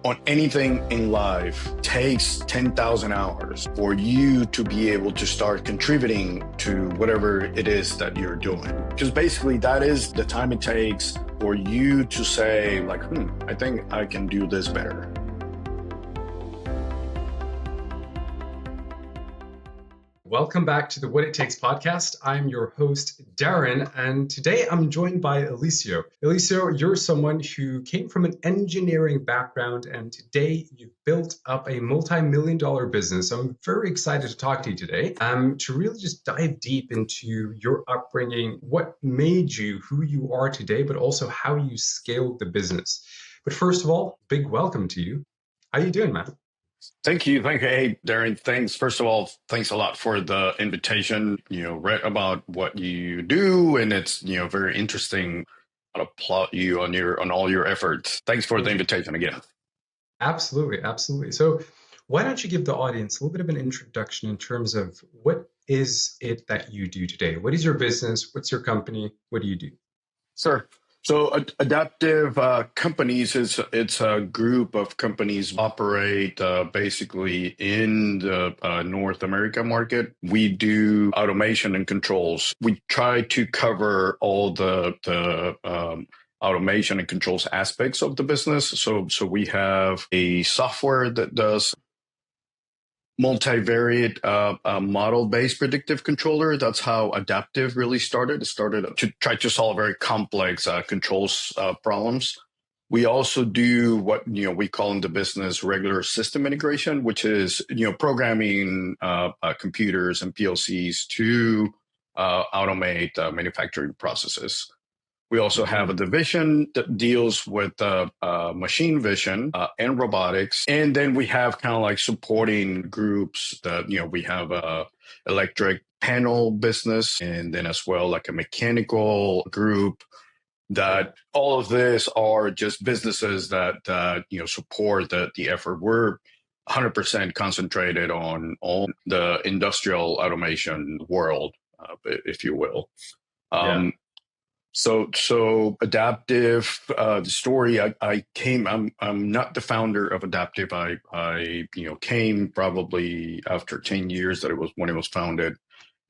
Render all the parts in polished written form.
On anything in life takes 10,000 hours for you to be able to start contributing to whatever it is that you're doing. Because basically that is the time it takes for you to say like, I think I can do this better. Welcome back to the What It Takes podcast. I'm your host, Darren, and today I'm joined by Alessio. Alessio, you're someone who came from an engineering background, and today you've built up a multi-million-dollar business. I'm very excited to talk to you today, to really just dive deep into your upbringing, what made you who you are today, but also how you scaled the business. But first of all, big welcome to you. How you doing, man? Thank you. Hey, Darren, thanks. First of all, thanks a lot for the invitation. Read about what you do, and it's, very interesting. I applaud you on all your efforts. Thanks for the invitation again. Absolutely. So why don't you give the audience a little bit of an introduction in terms of what is it that you do today? What is your business? What's your company? What do you do? Sure. So Adaptive Companies it's a group of companies operate basically in the North America market. We do automation and controls. We try to cover all the automation and controls aspects of the business. So we have a software that does multivariate model-based predictive controller. That's how Adaptive really started. It started to try to solve very complex controls problems. We also do what we call in the business regular system integration, which is programming computers and PLCs to automate manufacturing processes. We also have a division that deals with machine vision and robotics. And then we have kind of like supporting groups that, we have a electric panel business, and then as well like a mechanical group. That all of this are just businesses that support the effort. We're 100% concentrated on the industrial automation world, if you will. So Adaptive, the story I'm not the founder of Adaptive. I came probably after 10 years that it was when it was founded.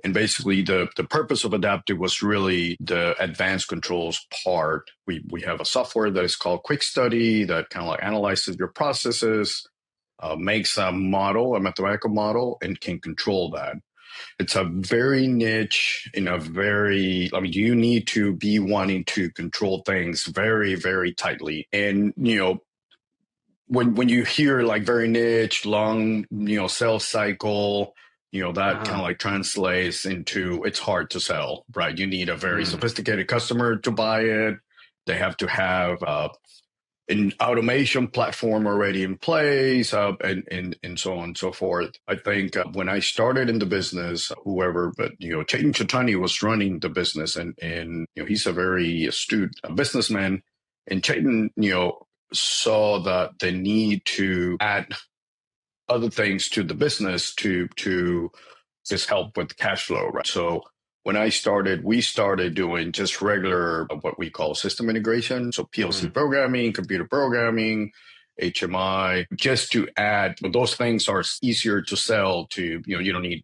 And basically the purpose of Adaptive was really the advanced controls part. We have a software that is called Quick Study that kind of like analyzes your processes, makes a mathematical model, and can control that. It's a very niche you need to be wanting to control things very, very tightly. And, when you hear like very niche, long, sales cycle, that kind of like translates into it's hard to sell, right? You need a very sophisticated customer to buy it. They have to have an automation platform already in place, and so on and so forth. I think when I started in the business, Chetan Chatani was running the business, and he's a very astute businessman. And Chetan, saw that the need to add other things to the business to just help with cash flow, right? So when we started doing just regular, what we call system integration. So PLC programming, computer programming, HMI, just to add, those things are easier to sell to, you don't need,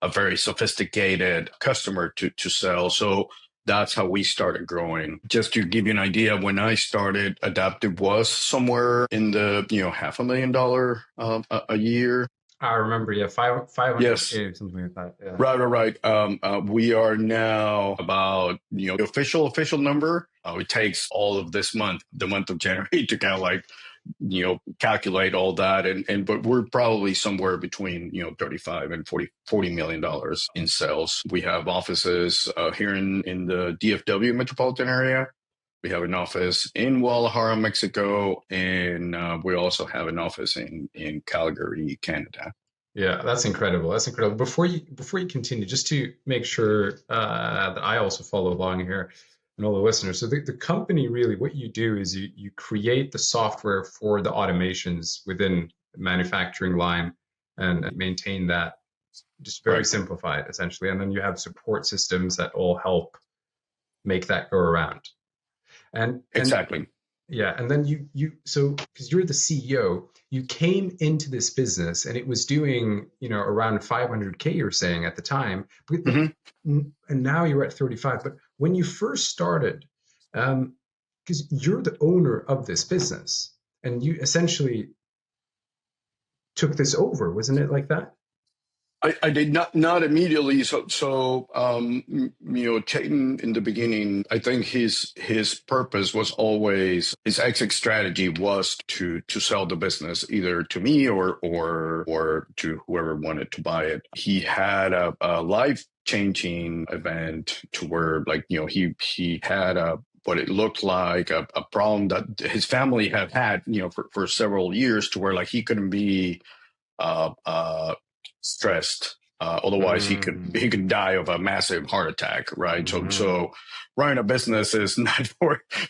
a very sophisticated customer to sell. So that's how we started growing. Just to give you an idea, when I started, Adaptive was somewhere in the, $500,000 a year. I remember, 500K, yes. Something like that. Yeah. Right. We are now about, the official number. It takes all of this month, the month of January, to kind of like, calculate all that. But we're probably somewhere between, 35 and $40 million in sales. We have offices here in the DFW metropolitan area. We have an office in Guadalajara, Mexico, and we also have an office in Calgary, Canada. Yeah, that's incredible. Before you continue, just to make sure that I also follow along here and all the listeners. So the company, really, what you do is you create the software for the automations within the manufacturing line and maintain that, just very simplified, essentially. And then you have support systems that all help make that go around. And exactly. Yeah, and then so because you're the CEO, you came into this business and it was doing, around 500K you're saying at the time, Hmm. and now you're at 35. But when you first started, because you're the owner of this business and you essentially took this over, wasn't it like that? I did not immediately. Chayton in the beginning, I think his purpose was always his exit strategy was to sell the business either to me or to whoever wanted to buy it. He had a life changing event to where he had a what it looked like a problem that his family had for several years to where like he couldn't be uh, uh, stressed. Otherwise, he Mm, could die of a massive heart attack, right? So mm, running a business is not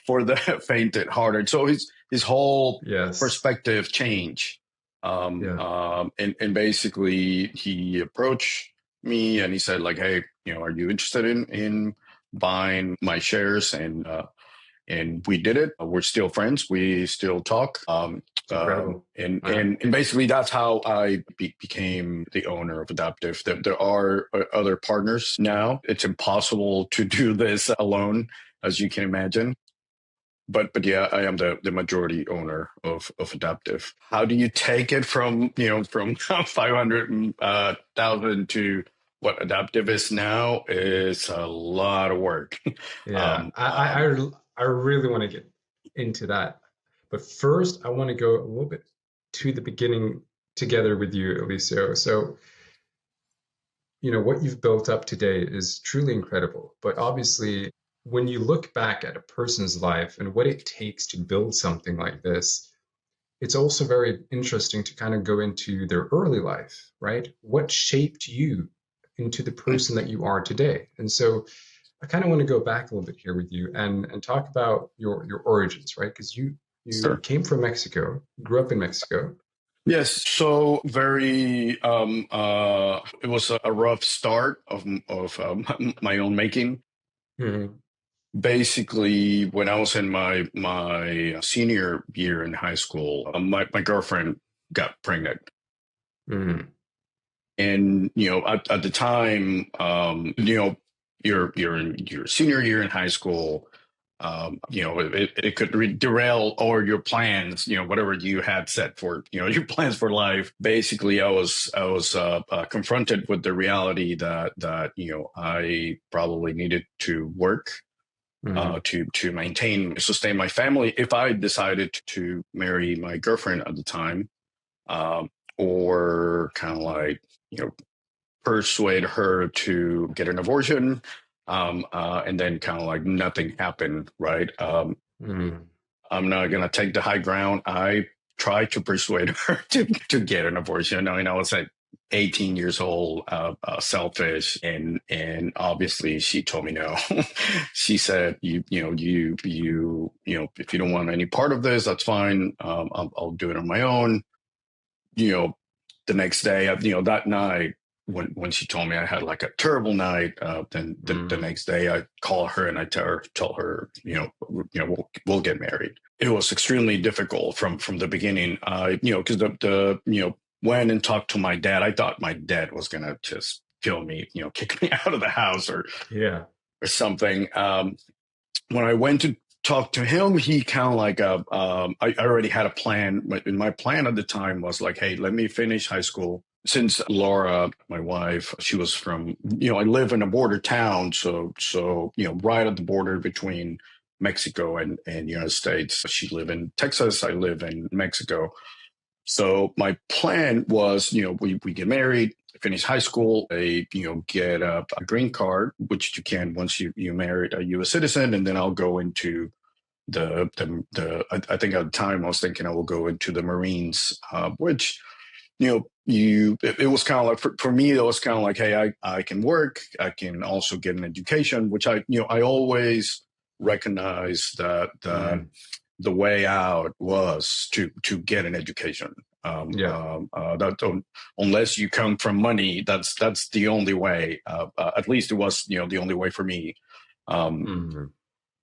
for the faint-hearted. So his whole yes. perspective changed, Yeah. and basically he approached me and he said like, hey, are you interested in buying my shares? And we did it. We're still friends. We still talk. It's incredible. And basically that's how I became the owner of Adaptive. There are other partners now. It's impossible to do this alone, as you can imagine. But yeah, I am the majority owner of Adaptive. How do you take it from 500,000 to what Adaptive is now? It's a lot of work. Yeah, um, I, um, I, I really want to get into that. But first, I want to go a little bit to the beginning together with you, Eliseo. So, what you've built up today is truly incredible. But obviously, when you look back at a person's life and what it takes to build something like this, it's also very interesting to kind of go into their early life, right? What shaped you into the person that you are today? And so I kind of want to go back a little bit here with you and talk about your origins, right? Because you sure. came from Mexico, grew up in Mexico. Yes, so very it was a rough start of my own making. Hmm. Basically, when I was in my senior year in high school, my girlfriend got pregnant. Hmm. And at the time, you're in your senior year in high school. It could derail all your plans, whatever you had set for your plans for life. Basically, I was confronted with the reality that I probably needed to work Hmm. to maintain sustain my family if I decided to marry my girlfriend at the time, um, or kind of like you know persuade her to get an abortion, and then kind of like nothing happened, right? Hmm. I'm not gonna take the high ground. I tried to persuade her to get an abortion. I mean, I was like 18 years old, selfish, and obviously she told me no. She said, if you don't want any part of this, that's fine. I'll do it on my own. you know, the next day, that night when she told me I had like a terrible night, then the Hmm. next day I call her and I tell her, we'll get married. It was extremely difficult from the beginning, because the went and talked to my dad. I thought my dad was gonna just kill me, kick me out of the house Yeah. or something. When I went to talk to him, he kind of like I already had a plan. My plan at the time was like, hey, let me finish high school. Since Laura, my wife, she was from, I live in a border town, so right at the border between Mexico and United States. She live in Texas, I live in Mexico. So my plan was, we get married, finish high school, get a green card, which you can once you married a U.S. citizen, and then I'll go into I think at the time I was thinking I will go into the Marines, which it was kind of like for me it was kind of like, hey, I can work, I can also get an education, which I always recognize that Hmm. the way out was to get an education. Yeah. That unless you come from money, that's the only way. At least it was the only way for me. Um, Hmm.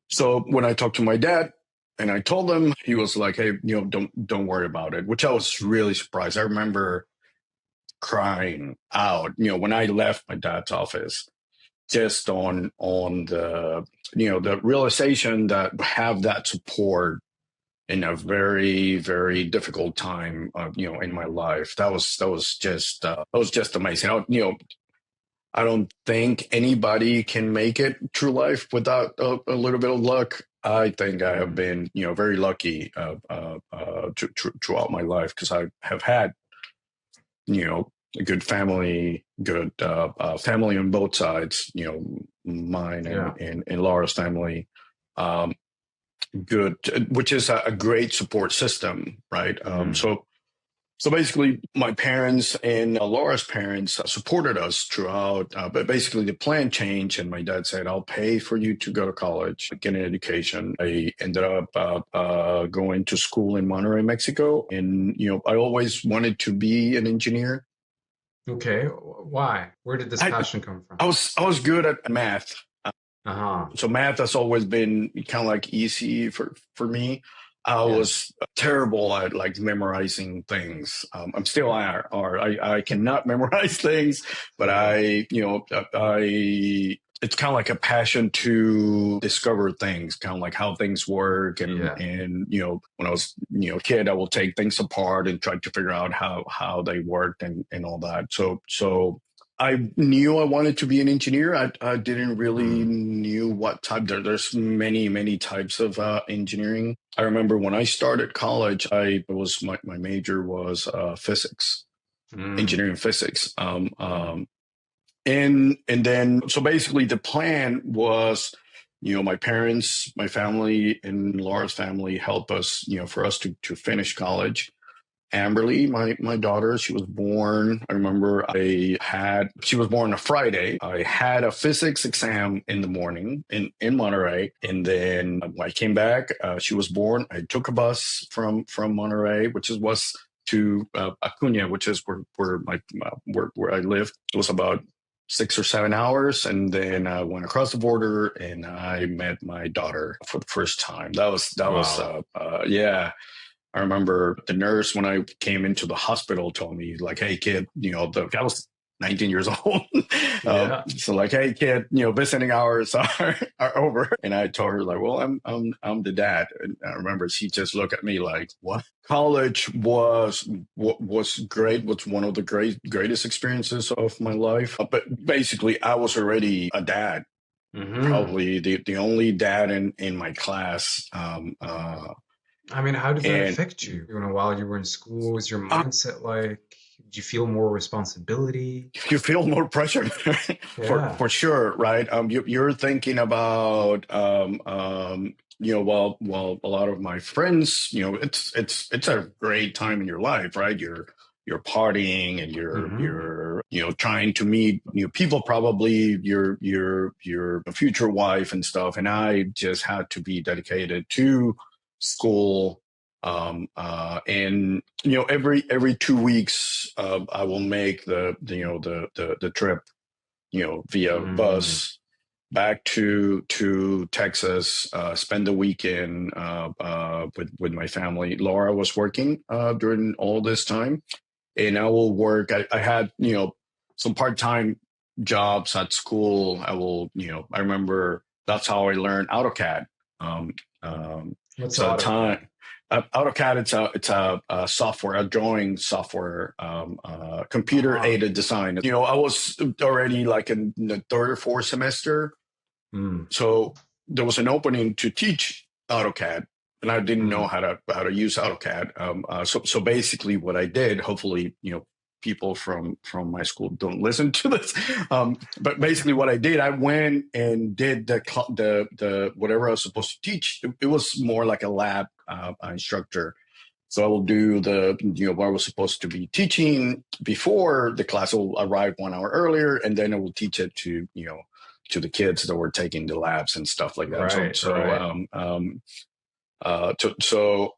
so when I talked to my dad, And I told him. He was like, "Hey, don't worry about it," which I was really surprised. I remember crying out, when I left my dad's office, just on the the realization that have that support in a very, very difficult time, in my life. That was just amazing. I don't think anybody can make it through life without a little bit of luck. I think I have been, very lucky throughout my life, because I have had, a good family, good family on both sides. Mine Yeah. and Laura's family. Um, Good, which is a great support system, right? Mm. So basically, my parents and Laura's parents supported us throughout. But basically, the plan changed, and my dad said, "I'll pay for you to go to college, get an education." I ended up going to school in Monterrey, Mexico, and I always wanted to be an engineer. Okay. Why? Where did this I passion come from? I was good at math. Uh-huh. So math has always been kind of like easy for me. I Yeah. was terrible at like memorizing things. I'm still are. I cannot memorize things, but Yeah. it's kind of like a passion to discover things, kind of like how things work. And, Yeah. when I was, a kid, I will take things apart and try to figure out how they worked and all that. So I knew I wanted to be an engineer. I didn't really Mm. knew what type. There's many types of engineering. I remember when I started college, my major was physics, Mm. engineering physics. Mm. And then so basically the plan was, my parents, my family, and Laura's family help us, for us to finish college. Amberly, my daughter, she was born. I remember she was born on a Friday. I had a physics exam in the morning in Monterey, and then when I came back, she was born. I took a bus from Monterey, was to Acuna, which is where I lived. It was about 6 or 7 hours, and then I went across the border and I met my daughter for the first time. That was Wow. yeah. I remember the nurse when I came into the hospital told me like, "Hey kid, I was 19 years old." Yeah. So like, "Hey kid, visiting hours are over." And I told her like, "Well, I'm the dad." And I remember she just looked at me like, "What?" College was great. Was one of the greatest experiences of my life. But basically, I was already a dad, Mm-hmm. probably the only dad in my class. I mean, how did that And affect you? While you were in school, what was your mindset like? Did you feel more responsibility? you feel more pressure Yeah. for sure, right? You're thinking about well, a lot of my friends, it's a great time in your life, right? You're partying and Mm-hmm. you're trying to meet new people, probably your future wife and stuff. And I just had to be dedicated to school. And every 2 weeks, I will make the trip, via Mm. bus back to Texas, spend the weekend with my family. Laura was working during all this time, and I will work. I had some part time jobs at school. I remember that's how I learned AutoCAD. Um, What's so at the AutoCAD? time, AutoCAD, it's a software, a drawing software, computer Uh-huh. aided design. I was already like in the third or fourth semester, Mm. so there was an opening to teach AutoCAD, and I didn't know Mm. how to use AutoCAD. So basically, what I did, hopefully, people from my school don't listen to this. But basically, what I did, I went and did the whatever I was supposed to teach. It was more like a lab instructor. So I will do what I was supposed to be teaching before the class. I will arrive 1 hour earlier, and then I will teach it to the kids that were taking the labs and stuff like that. So Right, so right. um um so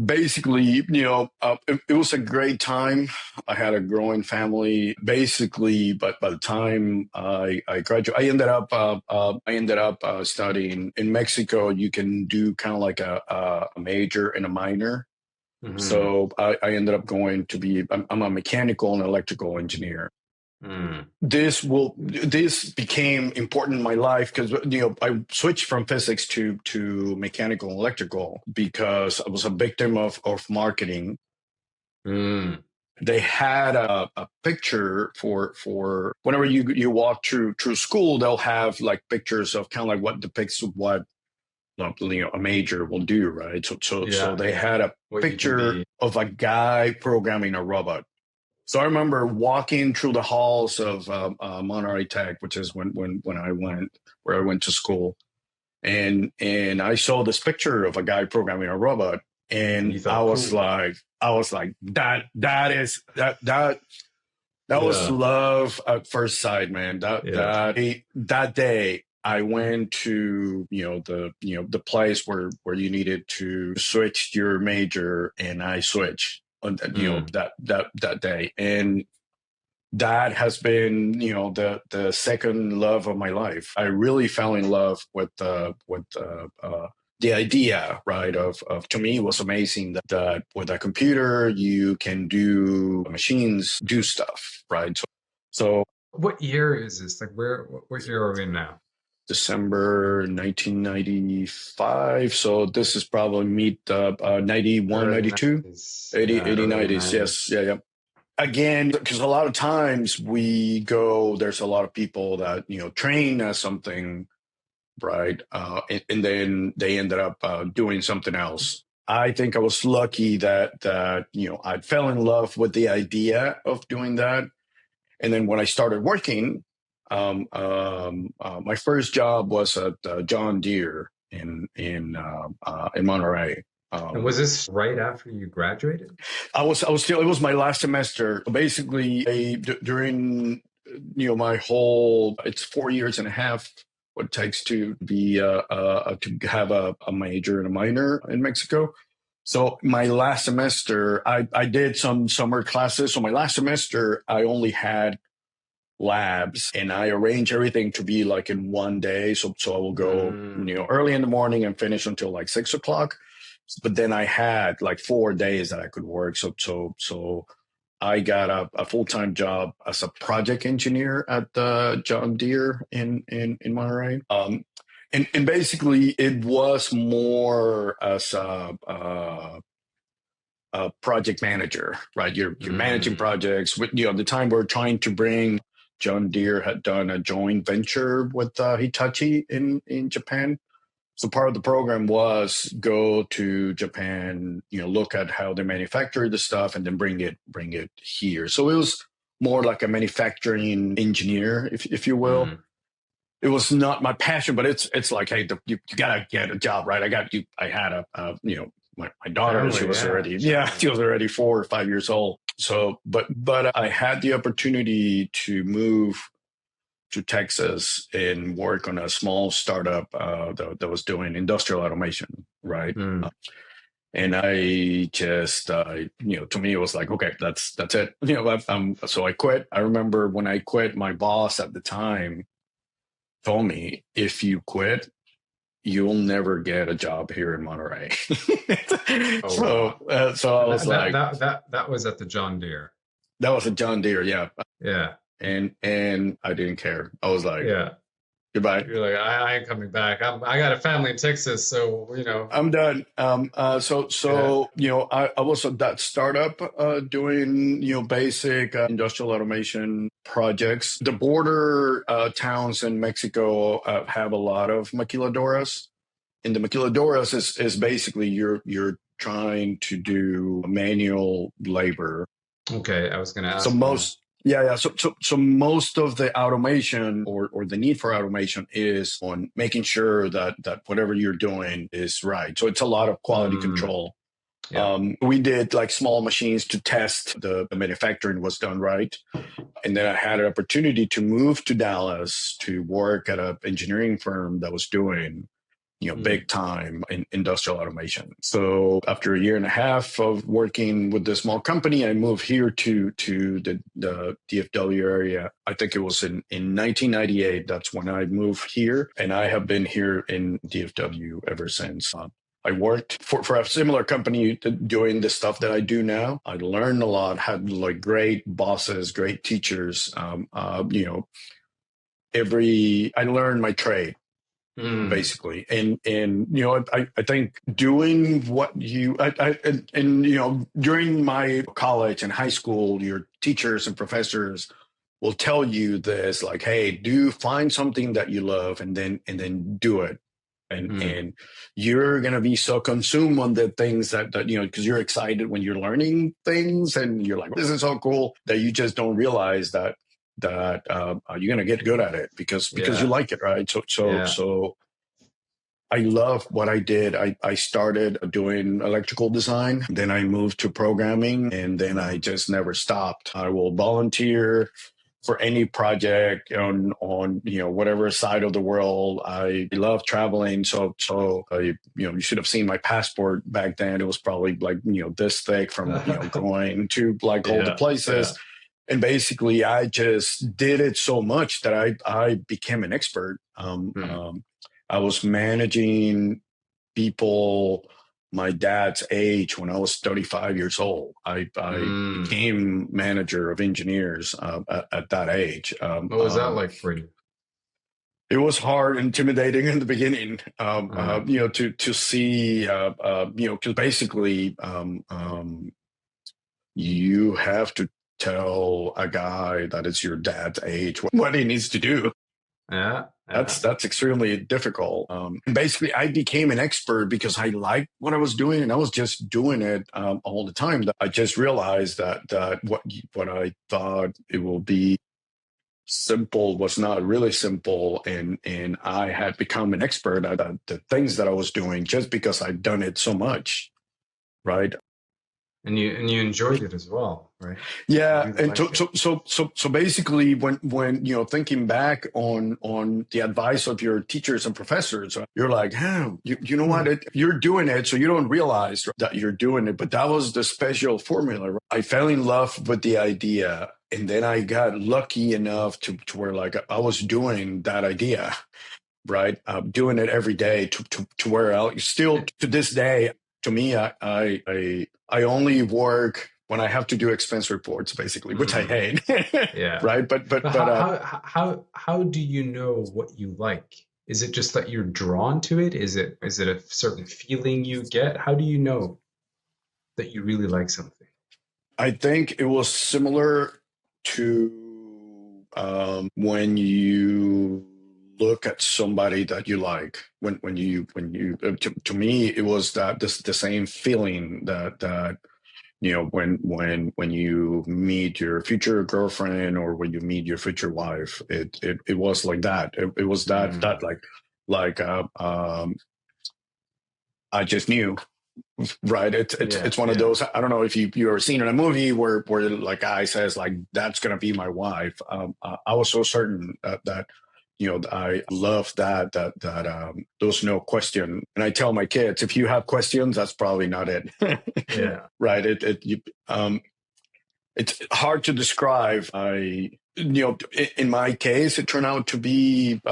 Basically, it was a great time. I had a growing family. Basically, but by the time I graduated, I ended up studying in Mexico. You can do kind of like a major and a minor. Hmm. So I ended up going to be. I'm a mechanical and electrical engineer. Mm. This became important in my life because I switched from physics to mechanical and electrical because I was a victim of marketing. Mm. They had a picture for whenever you walk through school, they'll have like pictures of kind of like what depicts what a major will do, right? So Yeah, they yeah. had a What you can picture be. of a guy programming a robot. So I remember walking through the halls of Monterey Tech, which is when I went where I went to school, and I saw this picture of a guy programming a robot, And and you thought, cool. I was like that was Yeah, love at first sight, man. yeah. That day I went to the place where you needed to switch your major, and I switched on Mm. that day, and that has been the second love of my life. I really fell in love with the idea, right, of to me it was amazing that with a computer you can do machines do stuff, right? So What year is this? Like, what year are we in now? December 1995, so this is probably meet 91, Early 92, 90s. 80, Yeah, 80, early 90s. Yes, 90s. yeah, yeah. Again, because a lot of times there's a lot of people that train as something, right, and then they ended up doing something else. I think I was lucky that I fell in love with the idea of doing that, and then when I started working, my first job was at John Deere in Monterey. And was this right after you graduated? I was still. It was my last semester. Basically, during my whole. It's 4 years and a half. What it takes to be to have a major and a minor in Mexico. So my last semester, I did some summer classes. So my last semester, I only had labs, and I arrange everything to be like in one day. So I will go, Mm. early in the morning and finish until like 6 o'clock. But then I had like 4 days that I could work. So I got a full time job as a project engineer at John Deere in Monterey. And basically it was more as a project manager, right? You're managing Mm. projects. With the time we're trying to bring. John Deere had done a joint venture with Hitachi in Japan. So part of the program was go to Japan, look at how they manufacture the stuff, and then bring it here. So it was more like a manufacturing engineer, if you will. Mm. It was not my passion, but it's like, hey, you gotta get a job, right? I got you. I had my daughter. Family, yeah, She family. was already 4 or 5 years old. So, but I had the opportunity to move to Texas and work on a small startup that was doing industrial automation, right? Mm. And I just, to me, it was like, okay, that's it. So I quit. I remember when I quit, my boss at the time told me, if you quit, you'll never get a job here in Monterey. Oh so, wow. so I And was like, that was at the John Deere. that was a John Deere, yeah. Yeah, And I didn't care. I was like, yeah. goodbye. You're like, I ain't coming back. I got a family in Texas, so I'm done. yeah. I was at that startup doing basic industrial automation projects. The border towns in Mexico have a lot of maquiladoras, and the maquiladoras is basically you're trying to do manual labor. Okay, I was gonna So ask you. most yeah. So most of the automation or the need for automation is on making sure that whatever you're doing is right. So it's a lot of quality Mm, control. yeah. We did like small machines to test the manufacturing was done right. And then I had an opportunity to move to Dallas to work at an engineering firm that was doing big time in industrial automation. So after a year and a half of working with this small company, I moved here to the DFW area. I think it was in 1998. That's when I moved here. And I have been here in DFW ever since. I worked for a similar company doing the stuff that I do now. I learned a lot, had like great bosses, great teachers. I learned my trade basically. And I think doing what during my college and high school, your teachers and professors will tell you this, like, hey, find something that you love and then do it. And you're going to be so consumed on the things that because you're excited when you're learning things and you're like, this is so cool, that you just don't realize that you're going to get good at it because you like it, right? So I love what I did. I started doing electrical design, then I moved to programming, and then I just never stopped. I will volunteer for any project on whatever side of the world. I love traveling, so you should have seen my passport back then. It was probably like this thick from going to like all the places. Yeah. And basically, I just did it so much that I became an expert. I was managing people my dad's age when I was 35 years old. I became manager of engineers at that age. What was that like for you? It was hard, intimidating in the beginning, to see, because basically you have to tell a guy that is your dad's age what he needs to do. Yeah. That's extremely difficult. And basically, I became an expert because I liked what I was doing, and I was just doing it all the time. I just realized that what I thought it will be simple was not really simple, and I had become an expert at the things that I was doing just because I'd done it so much, right? And you enjoyed it as well, right? Yeah, and so basically, when thinking back on the advice of your teachers and professors, you're like, you know what? You're doing it, so you don't realize that you're doing it. But that was the special formula. Right? I fell in love with the idea, and then I got lucky enough to where like I was doing that idea, right? Doing it every day to where I still to this day. To me, I only work when I have to do expense reports, basically, which I hate. Yeah. Right. But how do you know what you like? Is it just that you're drawn to it? Is it a certain feeling you get? How do you know that you really like something? I think it was similar to when you look at somebody that you like. When you to me, it was the same feeling that when you meet your future girlfriend or when you meet your future wife, it was like that. It was that like I just knew, right? It's one of those. I don't know if you ever seen in a movie where like guy says like that's gonna be my wife. I was so certain that I love that there was no question. And I tell my kids, if you have questions, that's probably not it. Yeah. Right. It's hard to describe. In my case, it turned out to be,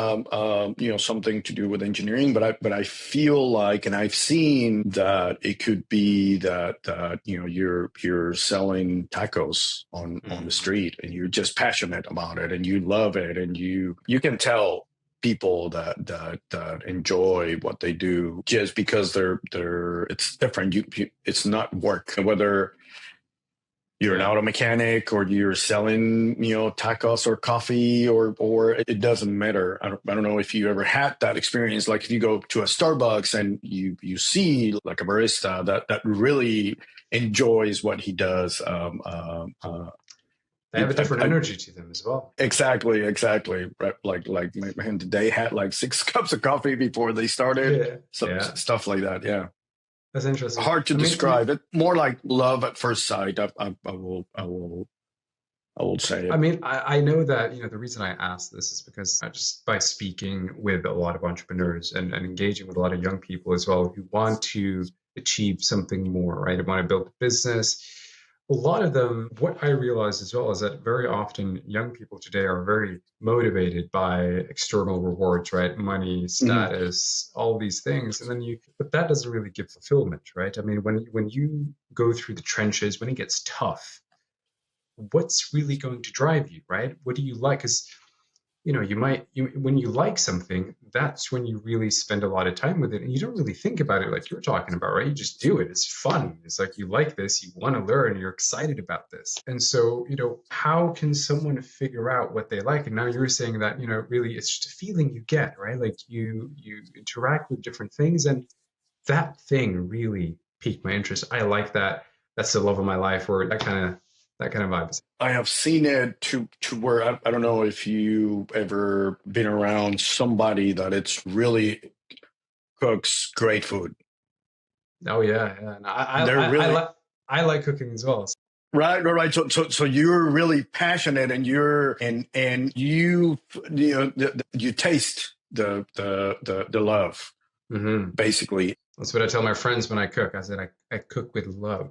something to do with engineering, but I feel like, and I've seen that it could be that you're selling tacos on the street and you're just passionate about it and you love it. And you can tell people that enjoy what they do just because they're it's different. It's not work, whether you're an auto mechanic or you're selling, tacos or coffee or it doesn't matter. I don't know if you ever had that experience. Like if you go to a Starbucks and you see like a barista that really enjoys what he does. They have a different energy to them as well. Exactly. Right. Like man, they had like 6 cups of coffee before they started. Stuff like that. Yeah. That's interesting. Hard to describe it. More like love at first sight. I will I would say I it. mean, I know that, the reason I asked this is because just by speaking with a lot of entrepreneurs and engaging with a lot of young people as well who want to achieve something more, right? Who want to build a business. A lot of them, what I realize as well is that very often young people today are very motivated by external rewards, right? Money, Mhm. status, all these things. And then but that doesn't really give fulfillment, right? I mean, when you go through the trenches, when it gets tough, what's really going to drive you, right? What do you like? Because when you like something, that's when you really spend a lot of time with it, and you don't really think about it like you're talking about, right? You just do it. It's fun. It's like you like this, you want to learn, you're excited about this. And so, how can someone figure out what they like? And now you're saying that, really it's just a feeling you get, right? Like you interact with different things, and that thing really piqued my interest. I like that. That's the love of my life, or that kind of vibe. I have seen it to where I don't know if you ever been around somebody that it's really cooks great food. Oh yeah, yeah. And They're really I like cooking as well. right. So you're really passionate, and you taste the love Hmm. basically. That's what I tell my friends when I cook. I said I cook with love.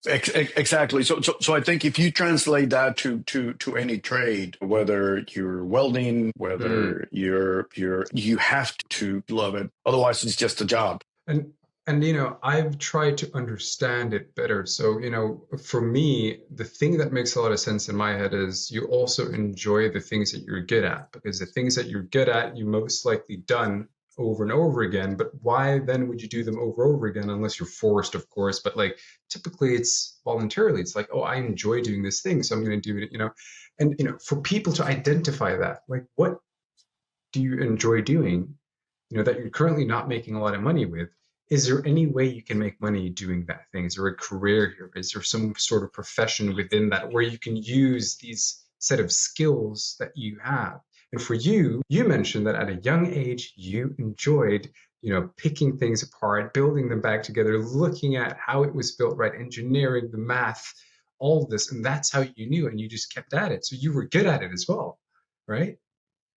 Exactly. So I think if you translate that to any trade, whether you're welding, Mm. whether you have to love it. Otherwise, it's just a job. And I've tried to understand it better. So, for me, the thing that makes a lot of sense in my head is you also enjoy the things that you're good at, because the things that you're good at, you most likely done over and over again. But why then would you do them over and over again unless you're forced, of course? But like typically it's voluntarily. It's like, oh, I enjoy doing this thing, so I'm going to do it, And for people to identify that, like what do you enjoy doing, that you're currently not making a lot of money with? Is there any way you can make money doing that thing? Is there a career here? Is there some sort of profession within that where you can use these set of skills that you have? And for you, you mentioned that at a young age, you enjoyed, picking things apart, building them back together, looking at how it was built, right? Engineering, the math, all of this. And that's how you knew, and you just kept at it. So you were good at it as well, right?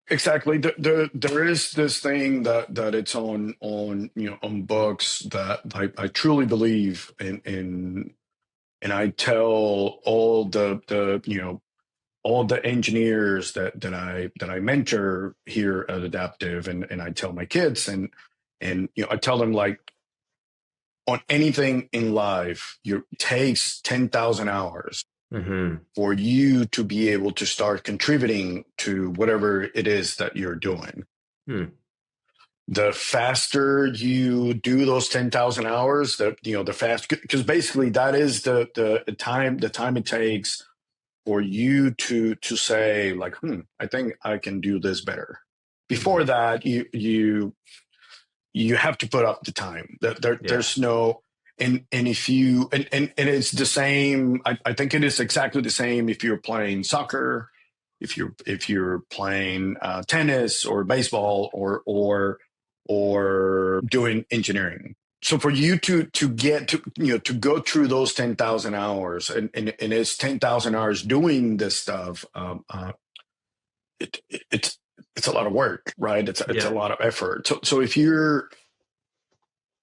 Exactly. There is this thing that it's on books that I truly believe in, and I tell all the engineers that I mentor here at Adaptive, and I tell my kids, and I tell them, like, on anything in life, it takes 10,000 hours Mm-hmm. for you to be able to start contributing to whatever it is that you're doing. Hmm. The faster you do those 10,000 hours, the faster, because basically that is the time it takes for you to say, like, I think I can do this better. Hmm. Before that, you have to put up the time. Yeah. There's no, and if you and it's the same. I think it is exactly the same if you're playing soccer, if you're playing tennis or baseball, or doing engineering. So for you to get to go through those 10,000 hours, and it's 10,000 hours doing this stuff, it's a lot of work, right? It's a Yeah. lot of effort. So if you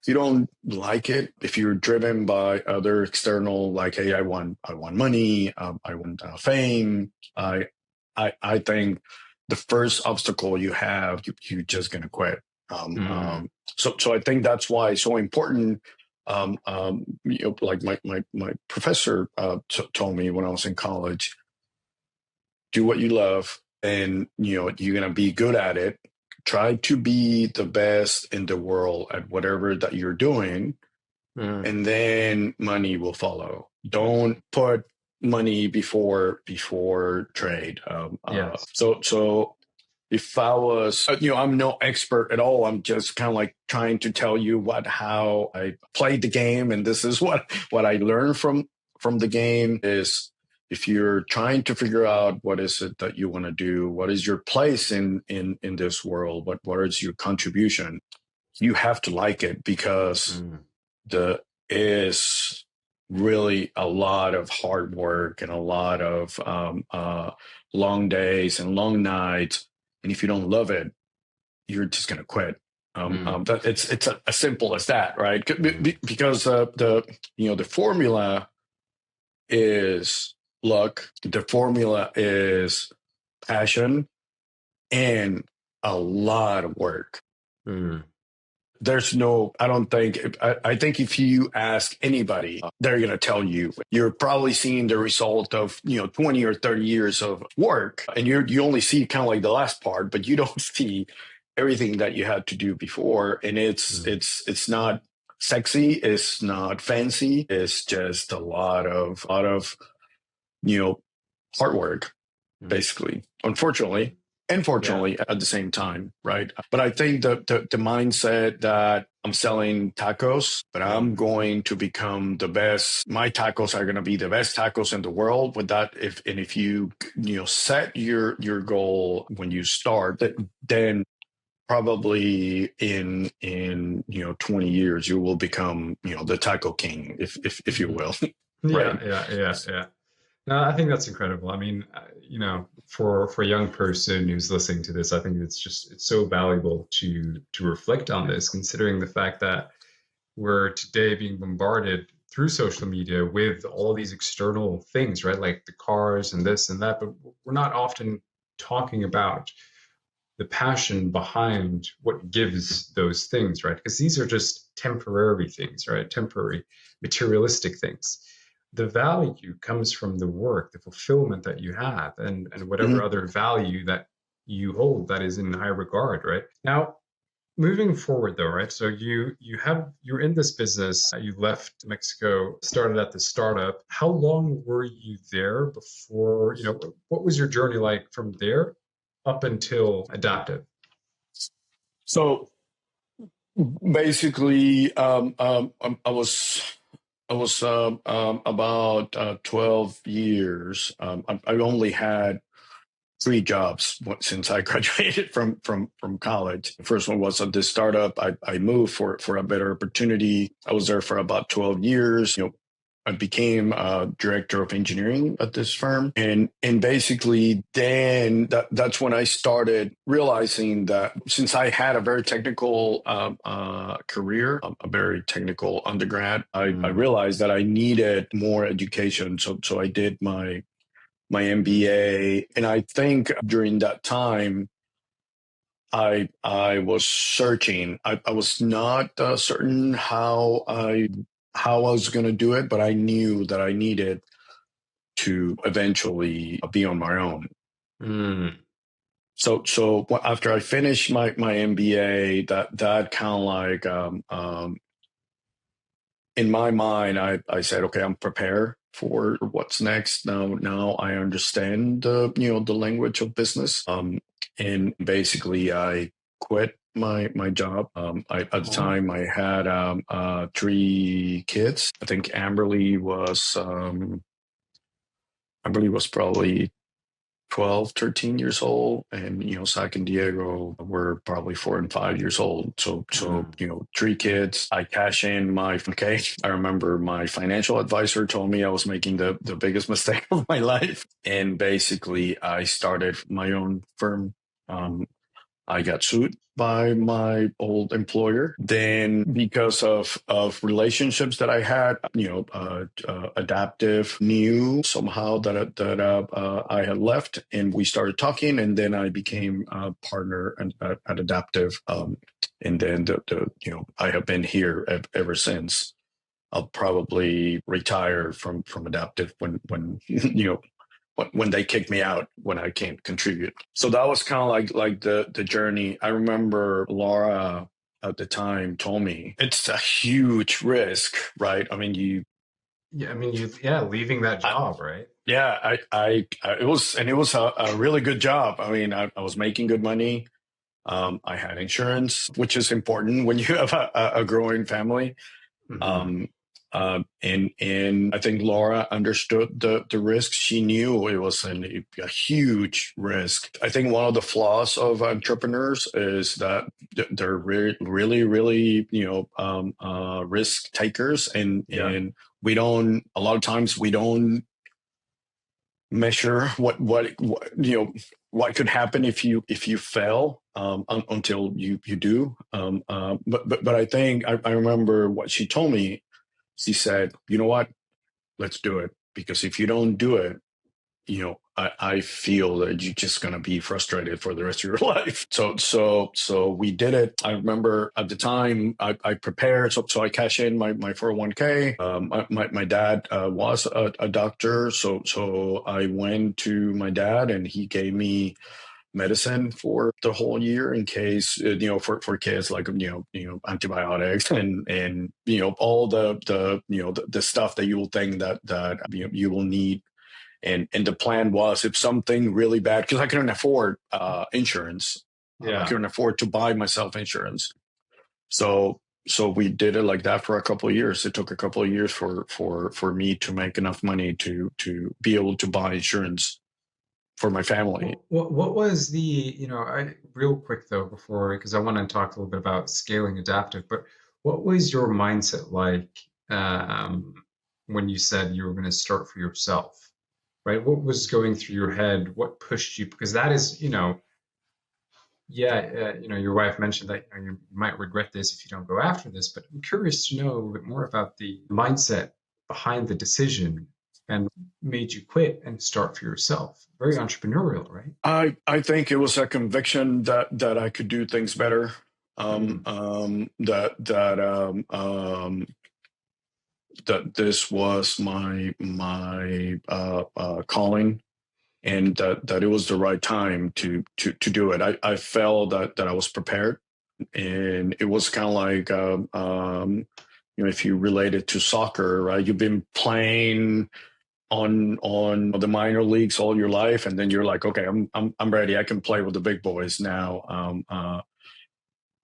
don't like it, if you're driven by other external, like, hey, I want money, I want fame, I think the first obstacle you have, you're just gonna quit. Um, Mm. um, so I think that's why it's so important. Like my professor told me when I was in college, do what you love, and you're gonna be good at it. Try to be the best in the world at whatever that you're doing, Mm. and then money will follow. Don't put money before trade. Yes. So if I was, I'm no expert at all. I'm just kind of like trying to tell you how I played the game, and this is what I learned from the game is. If you're trying to figure out what is it that you want to do, what is your place in this world, what is your contribution, you have to like it, because Mm. the is really a lot of hard work and a lot of long days and long nights. And if you don't love it, you're just going to quit. That it's as simple as that, right? Because the formula is luck, the formula is passion, and a lot of work. There's no, I don't think, I think if you ask anybody, they're going to tell you, you're probably seeing the result of, 20 or 30 years of work. And you only see kind of like the last part, but you don't see everything that you had to do before. And it's not sexy. It's not fancy. It's just a lot of, hard work, basically, unfortunately. And fortunately, at the same time, right? But I think the mindset that I'm selling tacos, but I'm going to become the best. My tacos are going to be the best tacos in the world. With that, if you set your goal when you start, then probably in 20 years you will become the taco king, if you will. Right? Yeah. No, I think that's incredible. I mean, for a young person who's listening to this, I think it's so valuable to reflect on this, considering the fact that we're today being bombarded through social media with all these external things, right? Like the cars and this and that, but we're not often talking about the passion behind what gives those things, right? Because these are just temporary things, right? Temporary materialistic things. The value comes from the work, the fulfillment that you have, and whatever other value that you hold that is in high regard, right? Now, moving forward though, right? So you're in this business, you left Mexico, started at the startup. How long were you there before, what was your journey like from there up until Adaptive? So basically, I was about 12 years. I only had three jobs since I graduated from college. The first one was at this startup. I moved for a better opportunity. I was there for about 12 years. I became director of engineering at this firm, and basically then that's when I started realizing that since I had a very technical career, a very technical undergrad, I realized that I needed more education. So I did my MBA, and I think during that time I was searching. I was not certain how I was going to do it, but I knew that I needed to eventually be on my own. So after I finished my MBA, that kind of like in my mind, I said, okay, I'm prepared for what's next. Now I understand the language of business. And basically I quit my job. At the time I had three kids. I think Amberly was probably 12, 13 years old, and Zach and Diego were probably 4 and 5 years old. So three kids. I cash in my 4K. I remember my financial advisor told me I was making the biggest mistake of my life, and basically I started my own firm. I got sued by my old employer. Then, because of relationships that I had, Adaptive knew somehow that I had left, and we started talking. And then I became a partner at Adaptive, and then I have been here ever since. I'll probably retire from Adaptive when when they kicked me out, when I can't contribute. So that was kind of like the journey. I remember Laura at the time told me it's a huge risk, right? I mean, leaving that job, right? Yeah, it was a really good job. I mean, I was making good money. I had insurance, which is important when you have a growing family. And I think Laura understood the risk. She knew it was a huge risk. I think one of the flaws of entrepreneurs is that they're really, really, risk takers, and a lot of times we don't measure what could happen if you fail, until you do. But I think I remember what she told me. She said, you know what, let's do it, because if you don't do it, I feel that you're just gonna be frustrated for the rest of your life. So we did it. I remember at the time I prepared, so I cashed in my 401k. My dad was a doctor, so I went to my dad and he gave me medicine for the whole year in case, for kids, like, antibiotics and all the stuff that you will think that you will need. And the plan was, if something really bad, because I couldn't afford insurance, I Yeah. couldn't afford to buy myself insurance. So we did it like that for a couple of years. It took a couple of years for me to make enough money to be able to buy insurance for my family. What was the, real quick though, before, because I want to talk a little bit about scaling adaptive, but what was your mindset like when you said you were going to start for yourself, right? What was going through your head? What pushed you? Because that is, yeah, your wife mentioned that you might regret this if you don't go after this, but I'm curious to know a little bit more about the mindset behind the decision and made you quit and start for yourself. Very entrepreneurial, right? I think it was a conviction that I could do things better. Mm. That this was my calling, and that it was the right time to do it. I felt that I was prepared, and it was kind of like, if you relate it to soccer, right? You've been playing on the minor leagues all your life, and then you're like, okay, I'm ready. I can play with the big boys now.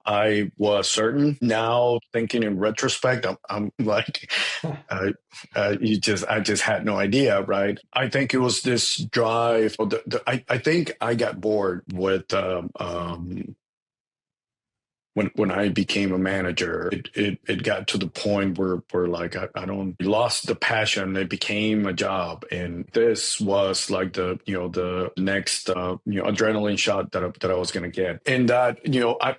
I was certain. Now, thinking in retrospect, I'm like, I just had no idea, right? I think it was this drive. I think I got bored with when I became a manager. It got to the point where like I don't lost the passion. It became a job, and this was like the next adrenaline shot that I was gonna get. And that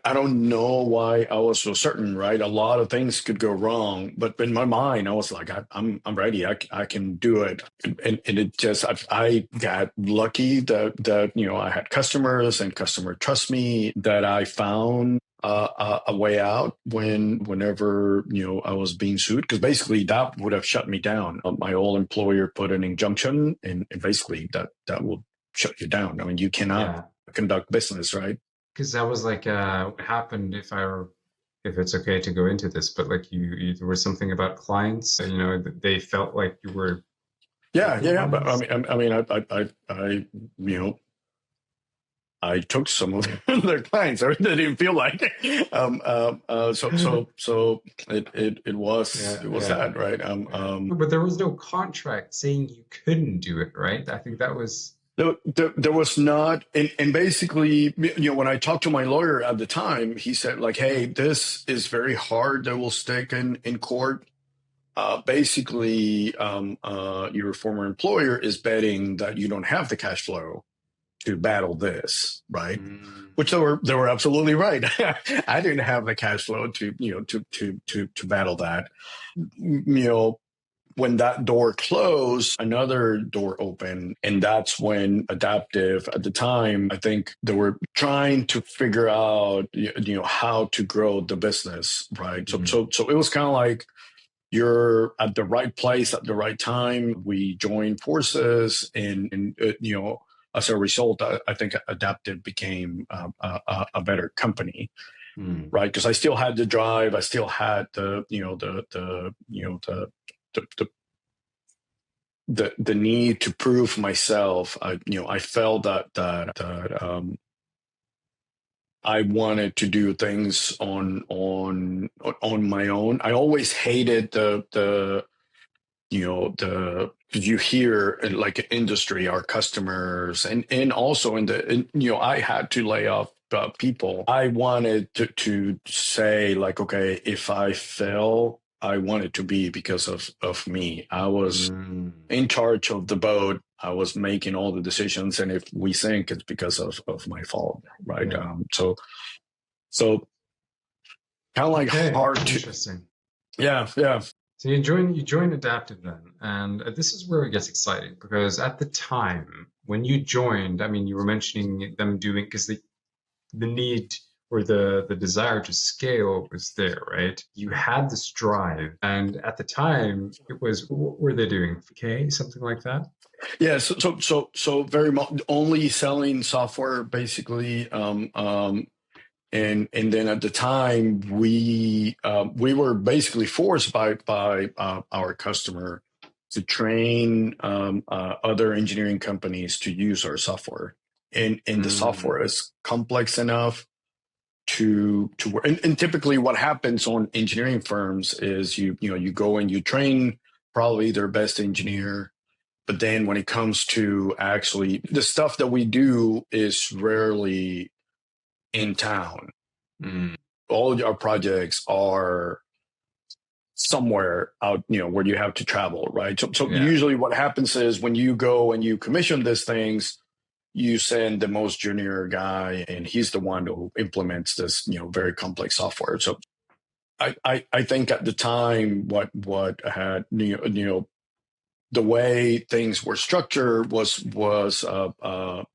I don't know why I was so certain. Right, a lot of things could go wrong, but in my mind I was like, I'm ready. I can do it. And it just I got lucky that I had customers, and customer trust me, that I found a way out whenever I was being sued, because basically that would have shut me down. My old employer put an injunction, and basically that will shut you down. I mean, you cannot Yeah, conduct business, right? because that was like what happened, if it's okay to go into this, but like there was something about clients, that they felt like you were Yeah. But compromised. I I took some of their clients. I didn't feel like it. So it was Yeah. that, right? But there was no contract saying you couldn't do it, right? I think that was. There was not, and basically, when I talked to my lawyer at the time, he said like, "Hey, this is very hard. That will stick in court. Basically, your former employer is betting that you don't have the cash flow to battle this, right?" Mm. Which they were absolutely right. I didn't have the cash flow to to battle that. When that door closed, another door opened. And that's when Adaptive, at the time, I think they were trying to figure out, how to grow the business, right? So it was kind of like, you're at the right place at the right time. We joined forces, and as a result, I think Adaptive became a better company, Mm. right? Because I still had the drive, I still had the need to prove myself. I felt that I wanted to do things on my own. I always hated the you hear in like industry, our customers, and also I had to lay off people. I wanted to say like, okay, if I fail, I wanted to be because of me. I was Mm. in charge of the boat. I was making all the decisions, and if we sink, it's because of my fault, right? Yeah. So kind of like Okay. hard to, Interesting. yeah. So you join Adaptive then, and this is where it gets exciting because at the time when you joined, I mean, you were mentioning them doing because the need or the desire to scale was there, right? You had this drive, and at the time it was what were they doing? Okay, something like that. Yeah, so very much only selling software basically. And then at the time we were basically forced by our customer to train other engineering companies to use our software, and the Mm, software is complex enough to work. And typically, what happens on engineering firms is you go and you train probably their best engineer, but then when it comes to actually the stuff that we do is rarely in town. mm, All of our projects are somewhere out, where you have to travel, right? So yeah. usually what happens is when you go and you commission these things, you send the most junior guy and he's the one who implements this, very complex software. So I think at the time what had, the way things were structured was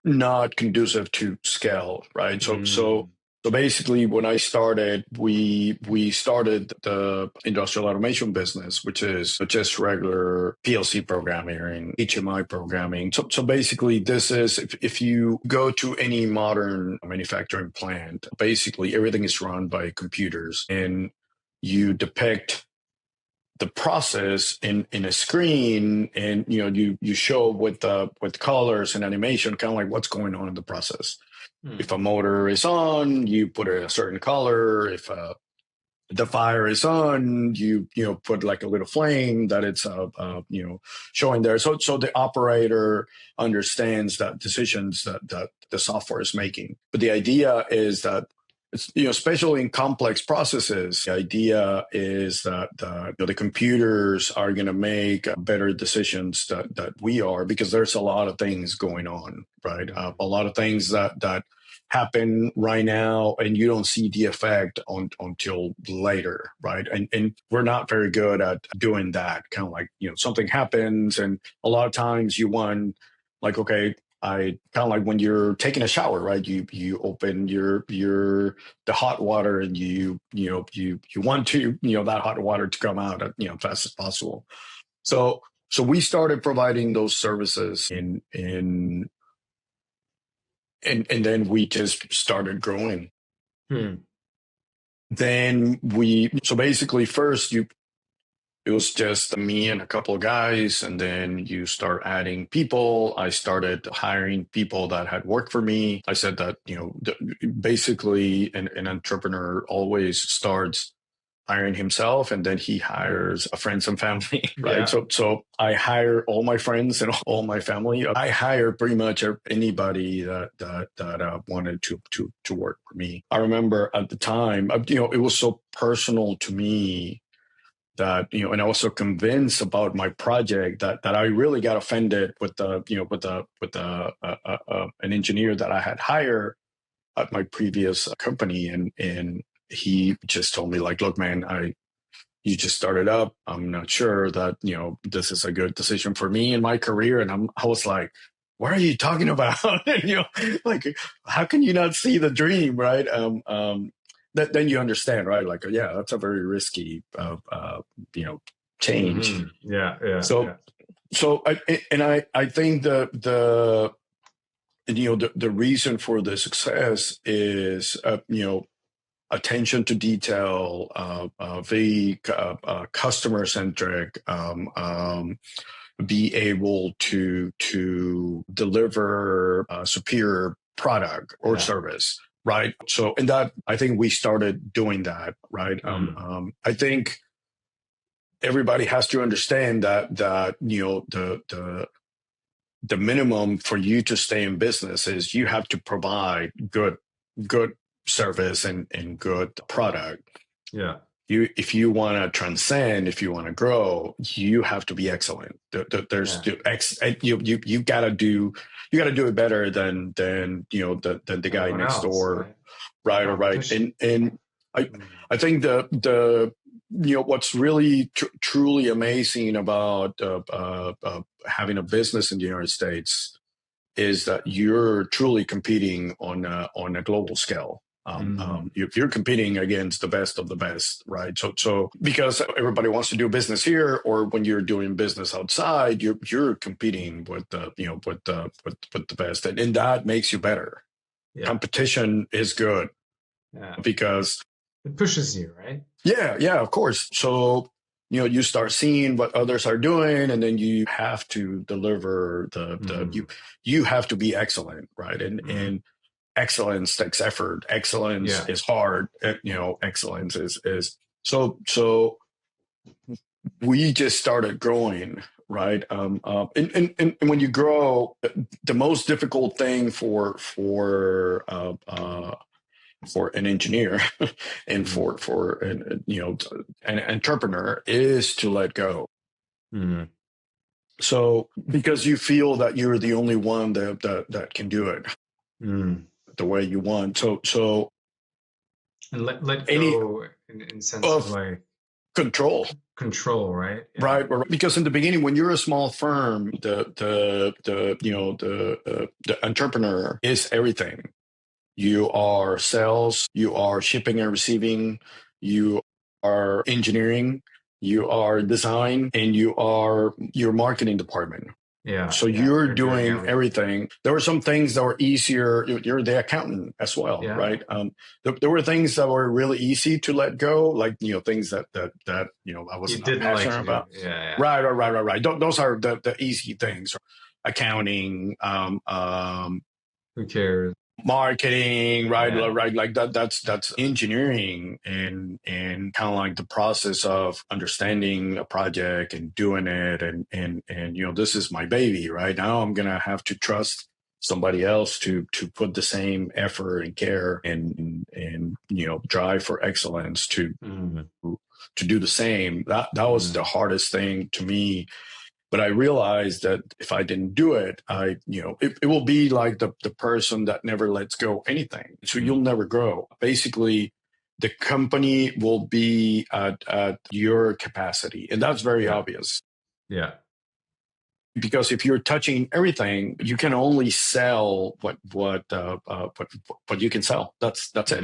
not conducive to scale, right? So basically, when I started, we started the industrial automation business, which is just regular PLC programming and HMI programming. So basically, this is if you go to any modern manufacturing plant, basically everything is run by computers, and you depict the process in a screen, and you show with colors and animation kind of like what's going on in the process. If Mm, a motor is on, you put a certain color. If the fire is on, you put like a little flame that it's showing there, so the operator understands that decisions that the software is making. But the idea is that it's, especially in complex processes, the idea is that the computers are going to make better decisions that we are, because there's a lot of things going on, right? mm, A lot of things that happen right now, and you don't see the effect until later, right? And we're not very good at doing that. Kind of like, something happens, and a lot of times you want, like, okay, I kind of like when you're taking a shower, right? You open your the hot water, and you want to, that hot water to come out at, fast as possible. So we started providing those services and then we just started growing. mm, Then so basically first it was just me and a couple of guys, and then you start adding people. I started hiring people that had worked for me. I said that, basically an entrepreneur always starts hiring himself, and then he hires friends and family, right? yeah. So I hire all my friends and all my family. I hire pretty much anybody that wanted to work for me. I remember at the time, it was so personal to me that, and I was so convinced about my project that I really got offended with an engineer that I had hired at my previous company, and he just told me, like, look, man, you just started up. I'm not sure that, this is a good decision for me in my career. And I was like, what are you talking about? Like, how can you not see the dream, right? Then you understand, right? Like, yeah, that's a very risky, you know, change. Yeah, yeah, So, yeah. I think the reason for the success is, attention to detail, very customer centric, be able to deliver a superior product or Yeah. service, right? So, in that, I think we started doing that, right? Mm, I think everybody has to understand that the minimum for you to stay in business is you have to provide good service and good product. yeah. if you want to transcend, if you want to grow, you have to be excellent. There's you got to do it better than the guy Everyone next else, door, right? right or right. Competition. And Mm. I think the what's really truly amazing about having a business in the United States is that you're truly competing on a global scale. If you're competing against the best of the best, right? So because everybody wants to do business here, or when you're doing business outside, you're competing with with the best, and that makes you better. Yeah. Competition is good because it pushes you, right? Yeah, of course. So you start seeing what others are doing, and then you have to deliver you have to be excellent, right? And excellence takes effort. Excellence is hard. Excellence is so we just started growing, right? And when you grow, the most difficult thing for an engineer and for an entrepreneur is to let go. So because you feel that you're the only one that can do it the way you want. So and let go in sense of like control, right? Right. Because in the beginning, when you're a small firm, the entrepreneur is everything. You are sales, you are shipping and receiving, you are engineering, you are design, and you are your marketing department. So you're doing everything. There were some things that were easier. You're the accountant as well, right? There were things that were really easy to let go, like things that I wasn't passionate about. Right. Those are the easy things. Accounting, who cares? Marketing, right? Like that's engineering and kind of like the process of understanding a project and doing it and this is my baby, right? Now I'm gonna have to trust somebody else to put the same effort and care and drive for excellence to do the same. That was the hardest thing to me. But I realized that if I didn't do it, it will be like the person that never lets go anything. So you'll never grow. Basically, the company will be at your capacity. And that's very obvious. Yeah. Because if you're touching everything, you can only sell what you can sell. That's it.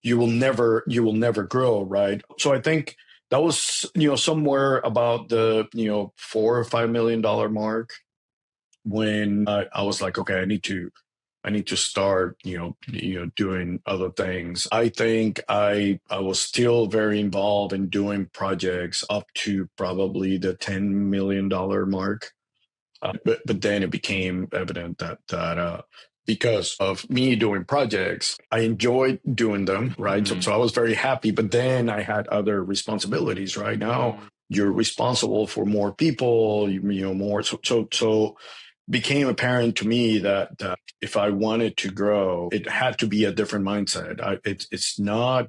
You will never grow, right? So I think that was somewhere about the $4 or $5 million mark when I was like, okay, I need to start doing other things. I think I was still very involved in doing projects up to probably the $10 million mark, but then it became evident that because of me doing projects, I enjoyed doing them, right? So I was very happy, but then I had other responsibilities. Right now, you're responsible for more people, more. So became apparent to me that if I wanted to grow, it had to be a different mindset. It's not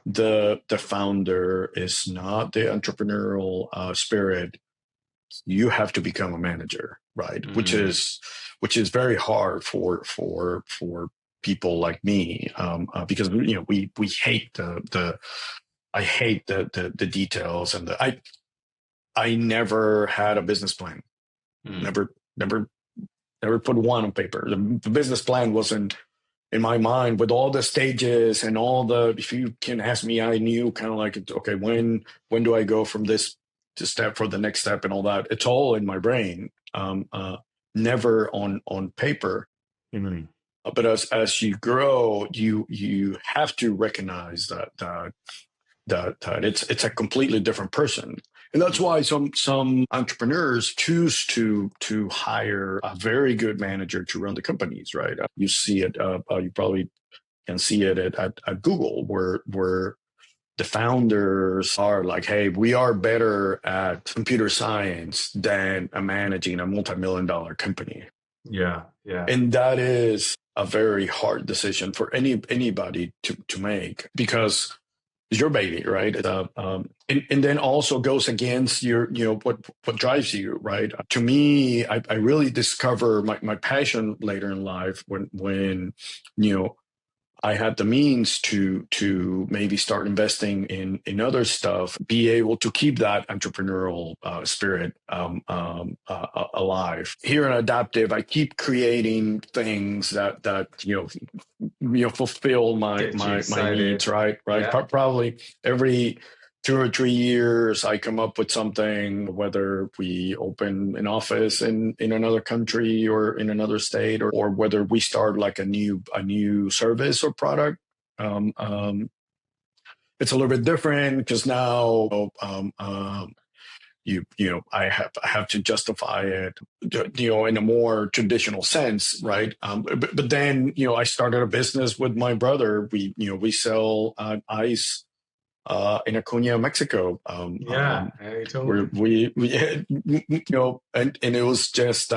the founder, it's not the entrepreneurial spirit. You have to become a manager, right? Which is very hard for people like me, because we hate I hate the details and I never had a business plan. Never put one on paper. The business plan wasn't in my mind with all the stages and all the, if you can ask me, I knew kind of like, okay, when do I go from this to step for the next step and all that? It's all in my brain, never on paper. But as you grow, you have to recognize that it's a completely different person. And that's why some entrepreneurs choose to hire a very good manager to run the companies, right? You see it, you probably can see it at Google, where the founders are like, hey, we are better at computer science than managing a multi-million-dollar company. Yeah. And that is a very hard decision for anybody to make, because It's your baby, right? And then also goes against your, what drives you, right? To me, I really discover my passion later in life when I had the means to maybe start investing in other stuff, be able to keep that entrepreneurial spirit alive. Here in Adaptive, I keep creating things that fulfill my Get you my needs. excited. Right. Yeah. Probably every 2 or 3 years, I come up with something, whether we open an office in another country or in another state, or whether we start like a new service or product. It's a little bit different because now I have to justify it, in a more traditional sense, right? But then I started a business with my brother. We sell ice in Acuña, Mexico. Yeah, I told Where me. and it was just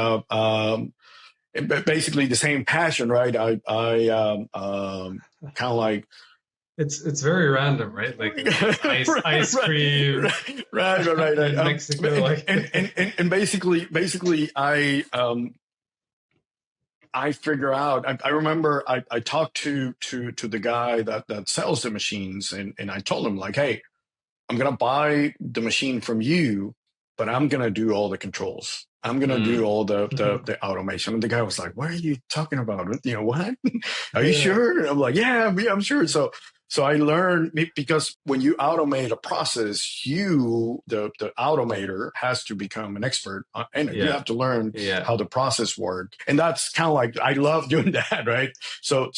basically the same passion, right? I kind of like It's very random, right? Like ice cream right. in Mexico, like And basically, I figure out. I remember I talked to the guy that sells the machines, and I told him like, hey, I'm gonna buy the machine from you, but I'm gonna do all the controls. I'm gonna do Mm. all the automation. And the guy was like, "What are you talking about? What? Are you Yeah. sure?" And I'm like, "Yeah, I'm sure." So I learned, because when you automate a process, the automator has to become an expert in it. You Yeah. have to learn Yeah. how the process works, and that's kind of like, I love doing that, right? So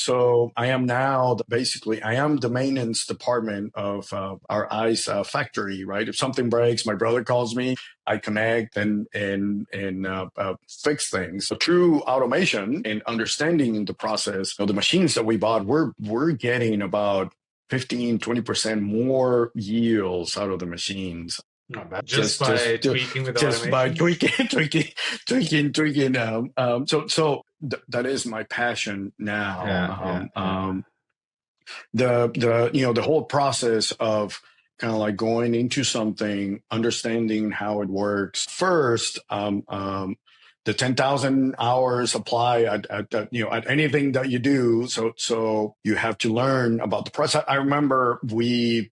I am now basically I am the maintenance department of our ice factory, right? If something breaks, my brother calls me. I connect and fix things. So through automation and understanding the process, the machines that we bought, we're getting about 15-20% more yields out of the machines. Not bad. Just Just by just tweaking with just by automation. tweaking. That is my passion now. Yeah, yeah, yeah. The whole process of kind of like going into something, understanding how it works first. The 10,000 hours apply at anything that you do. So you have to learn about the process. I remember we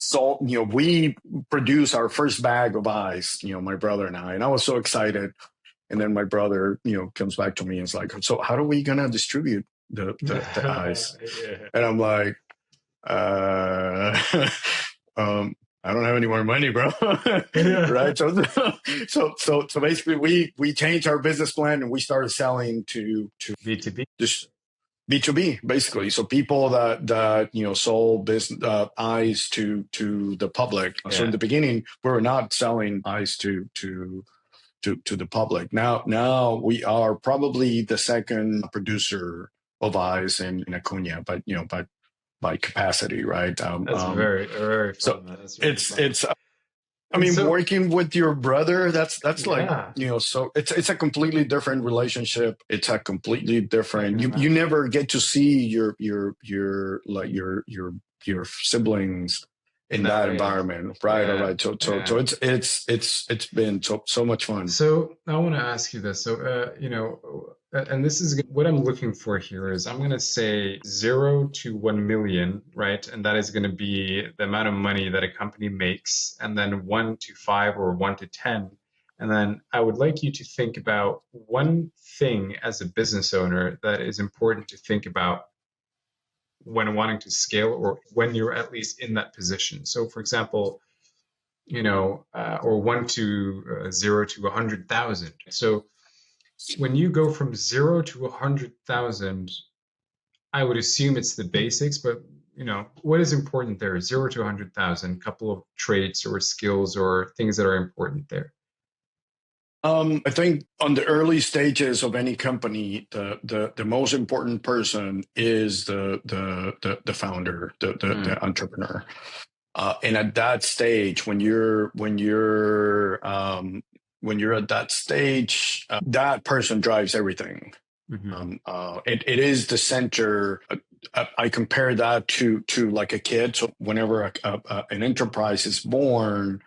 produced our first bag of ice, my brother and I was so excited. And then my brother, comes back to me and is like, "So how are we gonna distribute the ice?" Yeah. And I'm like, uh, I don't have any more money, bro. Yeah. Right. So basically we changed our business plan and we started selling to B2B. just B2B, basically. So people that sold business eyes to the public. So in Yeah. the beginning, we were not selling eyes to the public. Now we are probably the second producer of eyes in Acuña, but by capacity, right? That's very, very So fun. That's really it's fun. it's I And mean, so, working with your brother, that's like, yeah, so it's a completely different relationship. It's a completely I can different, you imagine. never get to see your siblings In in that that way, yeah. environment, right? All Yeah. right. So Yeah. it's been so much fun. So I want to ask you this. So, and this is what I'm looking for here is I'm going to say 0 to 1 million, right? And that is going to be the amount of money that a company makes, and then 1 to 5 or 1 to 10. And then I would like you to think about one thing as a business owner that is important to think about when wanting to scale or when you're at least in that position. So, for example, or 0 to 100,000. So when you go from 0 to 100,000, I would assume it's the basics, but what is important there? 0 to 100,000, couple of traits or skills or things that are important there. I think on the early stages of any company, the most important person is the founder, the entrepreneur. And at that stage, when you're at that stage, that person drives everything. It is the center. I compare that to like a kid. So whenever an enterprise is born,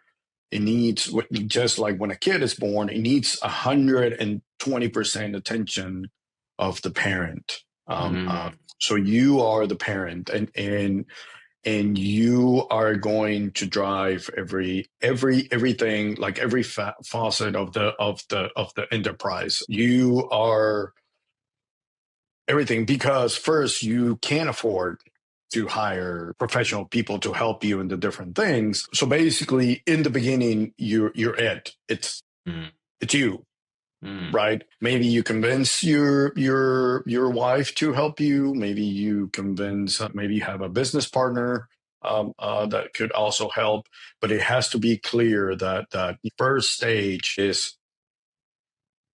it needs, just like when a kid is born, it needs 120% attention of the parent. So you are the parent, and you are going to drive everything, like every facet of the enterprise. You are everything, because first, you can't afford to hire professional people to help you in the different things. So basically, in the beginning, you're it. It's you, right? Maybe you convince your wife to help you. Maybe you convince. Maybe you have a business partner that could also help. But it has to be clear that the first stage is,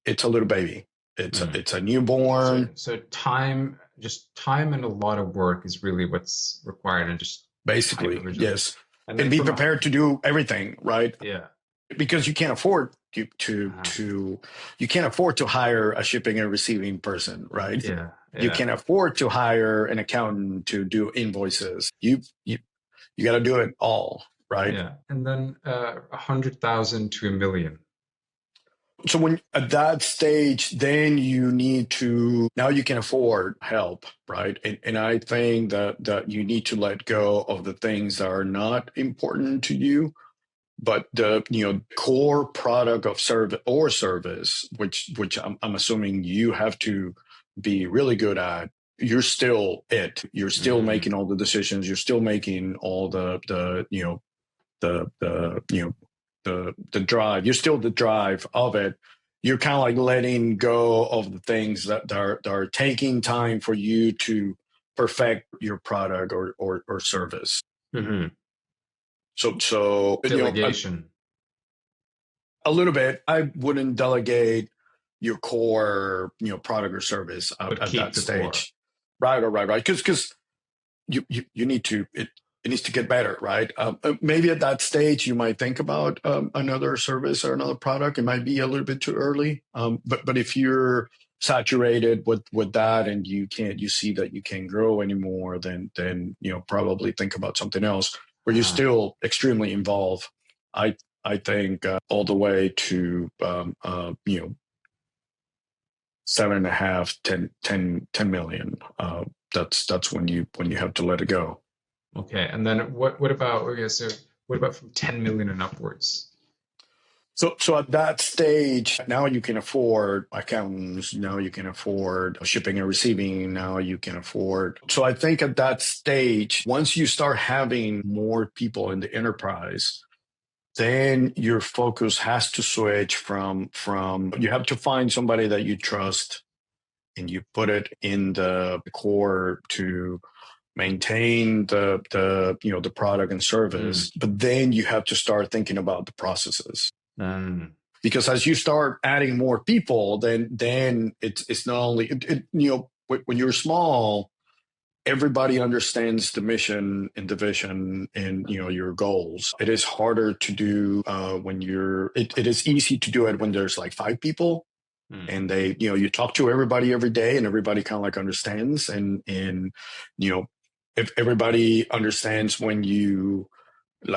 it's a little baby. It's a newborn. So time, just time and a lot of work is really what's required, and just Basically, hyper-vigilant. yes. And And then be from prepared to do everything, right? yeah, Because you can't afford you can't afford to hire a shipping and receiving person, right? yeah, You yeah, can't afford to hire an accountant to do invoices. You got to do it all, right? yeah. And then 100,000 to 1 million. So when at that stage, then you need to, now you can afford help, right? And I think that you need to let go of the things that are not important to you, but the core product of service, which I'm assuming you have to be really good at. You're still it. You're still making all the decisions. You're still making all the drive. You're still the drive of it. You're kind of like letting go of the things that are taking time for you to perfect your product or service. So Delegation. a little bit. I wouldn't delegate your core product or service But at keep that the core. stage. Right. Because you need to, it needs to get better, right? Maybe at that stage you might think about another service or another product. It might be a little bit too early, but if you're saturated with that, and you see that you can't grow anymore, then probably think about something else where you're still extremely involved. I think all the way to 7.5, 10 million. That's when you have to let it go. Okay, and then what about, okay, so what about from 10 million and upwards? So at that stage, now you can afford accountants. Now you can afford shipping and receiving. Now you can afford. So I think at that stage, once you start having more people in the enterprise, then your focus has to switch from you have to find somebody that you trust, and you put it in the core to maintain the product and service. But then you have to start thinking about the processes, because as you start adding more people, then it's not only when you're small, everybody understands the mission and the vision and your goals. It is harder to do when it is easy to do it when there's like 5 people, and they you talk to everybody every day, and everybody kind of like understands, and if everybody understands when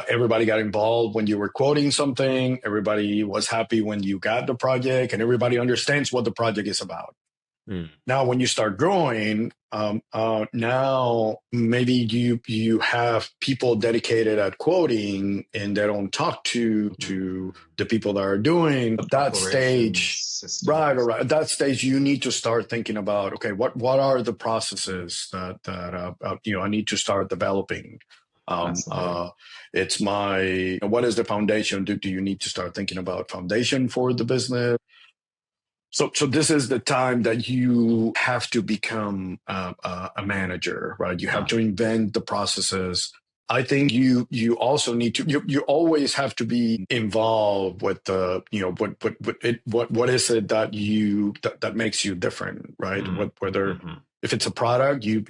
everybody got involved when you were quoting something, everybody was happy when you got the project, and everybody understands what the project is about. Now, when you start growing, now maybe you have people dedicated at quoting, and they don't talk to the people that are doing at that stage. Right. At that stage, you need to start thinking about, okay, what are the processes that I need to start developing. It's what is the foundation? Do you need to start thinking about foundation for the business? So this is the time that you have to become a manager, right? You have to invent the processes. I think you also need to, you always have to be involved with the, what is it that makes you different, right? Whether if it's a product, you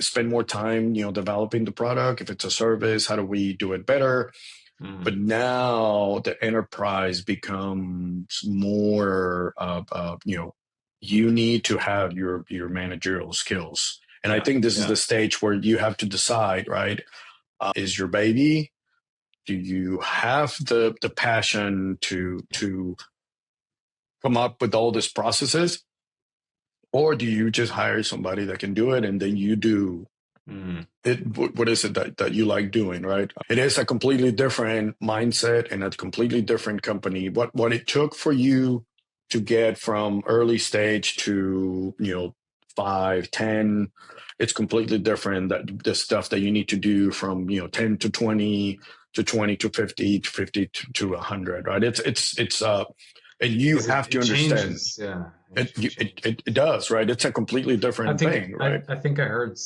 spend more time, developing the product. If it's a service, how do we do it better? But now the enterprise becomes more you need to have your managerial skills. And I Yeah. think this is Yeah. the stage where you have to decide, right? Is your baby? Do you have the passion to come up with all these processes, or do you just hire somebody that can do it and then you do Mm. it? What is it that you like doing, right? It is a completely different mindset and a completely different company. What it took for you to get from early stage to 5, 10, it's completely different. That the stuff that you need to do from 10 to 20 to 20 to 50 to 50 to 100, right? It's and you Because have to it understand changes. Yeah. it, Changes. it does, right? It's a completely I different think thing, I, right? I think I heard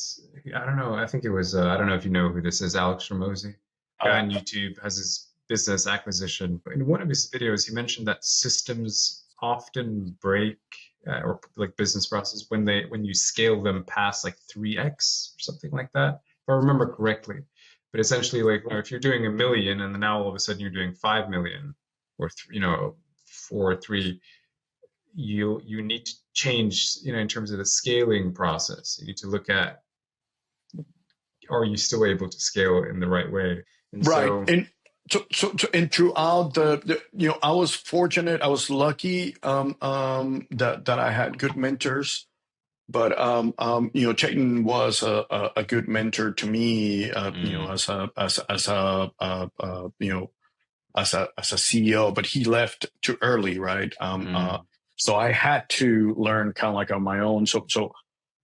I don't know, I think it was I don't know if you know who this is, Alex Ramosi. Guy Uh, on YouTube has his business acquisition. But in one of his videos, he mentioned that systems often break or like business processes when you scale them past like 3x or something like that, if I remember correctly. But essentially, like if you're doing 1 million and then now all of a sudden you're doing 5 million or 4 3, you need to change, in terms of the scaling process. You need to look at, are you still able to scale in the right way? And right. so, And and throughout I was fortunate, I was lucky, that I had good mentors. But Chayton was a good mentor to me, mm, as a CEO. But he left too early, right? mm, So I had to learn kind of like on my own. So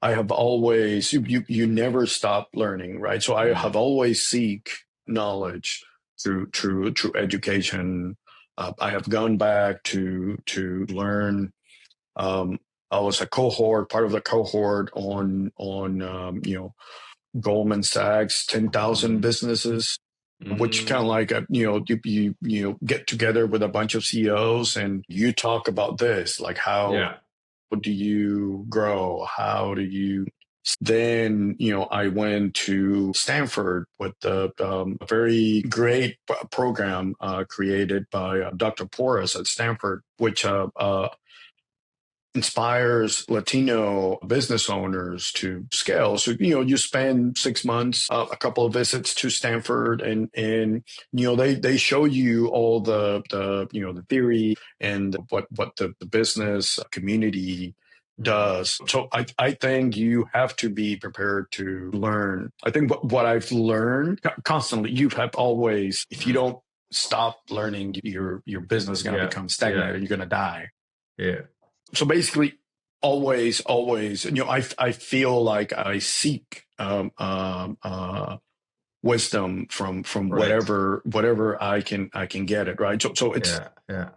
I have always you never stop learning, right? So I have mm, always seek knowledge through education. I have gone back to learn. Um, I was a cohort, part of the cohort on Goldman Sachs 10,000 mm, businesses, which kind of mm, like you get together with a bunch of CEOs and you talk about this, like how yeah, do you grow? How do you? Then I went to Stanford with a very great program created by Dr. Porras at Stanford, which inspires Latino business owners to scale. So, you spend 6 months, a couple of visits to Stanford, and they show you all the theory and what the business community mm, does. So I think you have to be prepared to learn. I think what I've learned constantly, you have always, if you don't stop learning, your business is going to yeah, become yeah, stagnant and you're going to die. yeah, So basically, always, I feel like I seek wisdom from right, whatever I can get it, right. So it's, yeah, yeah,